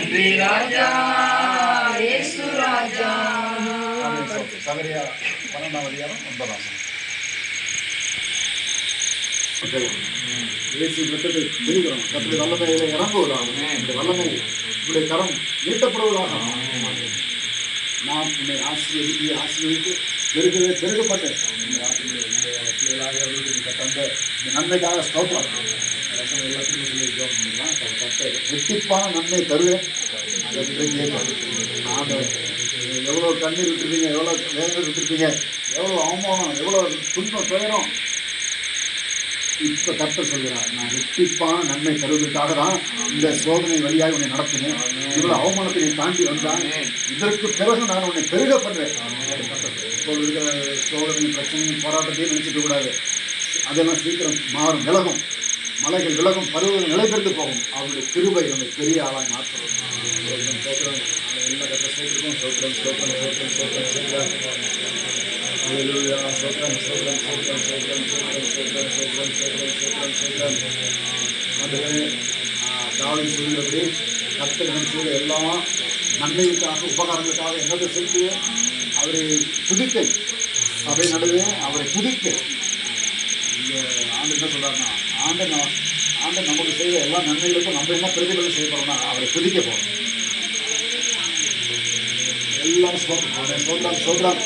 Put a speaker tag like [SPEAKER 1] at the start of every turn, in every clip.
[SPEAKER 1] நன்றி ராஜா இயேசு ராஜா.
[SPEAKER 2] சகரியா 12:9. இயேசு ரத்தத்தை தெரிகிறோம். கர்த்தருடைய வல்லமையிலே இறங்குவதாக. இந்த வல்லமை உடைய கரம் நீட்டப்படுவதாக. நான் உன்னை ஆசீர்வதித்து பெருகப்பட்டேன். தந்த நன்மைக்காக ஸ்தோத்திரம். எல்லாத்துக்கும் சொல்லி ரெட்டிப்பான நன்மை தருவேன். எவ்வளோ கண்ணீர் விட்டுருப்பீங்க, எவ்வளோ வேதனை விட்டுருப்பீங்க, எவ்வளோ அவமானம், எவ்வளோ துன்பம் துயரம். இப்ப கர்த்தர் சொல்கிறார், நான் ரெட்டிப்பான நன்மை தருவதற்காக தான் இந்த சோதனை வழியாக உன்னை நடத்தினேன். இவ்வளவு அவமானத்தை நீ தாண்டி வந்தான். இதற்கு பிறகு நான் உன்னை பெருக பண்றேன். இப்போது இருக்கிற சோதனை பிரச்சனையும் போராட்டத்தையும் நினைச்சிட்டு கூடாது. அதெல்லாம் சீக்கிரம் மாறும், விலகும். மலைகள் விலகும், பருவங்கள் நிலை பெற்று போகும். அவருடைய கிருபை நம்மை பெரிய ஆளாய் மாற்றும். எல்லா கட்ட சோத்திரம் சோத்திரம் சோத்திரம் சோத்திரம் சோத்திரம் சோத்திரம். தாவீது சொல்கிறபடி கர்த்தர் செய்த எல்லா நன்மைகளுக்காக உபகாரங்களுக்காக என்னதை செலுத்துவேன்? அவரை துதிப்பேன். சபை நடுவேன், அவரை துதிப்பேன். இங்கே ஆண்டு என்ன சொல்றாருன்னா, ஆண்டு நமக்கு செய்த எல்லா நன்மைகளுக்கும் நம்ம என்ன பிரதிபலம் செய்ய போறோம்னா அவரை துதிக்க போறோம். எல்லாம் சொல்றான்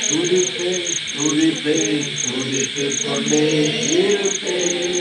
[SPEAKER 2] துதிப்பேன் துதிப்பேன் துதித்துக் கொண்டே இருப்பேன்.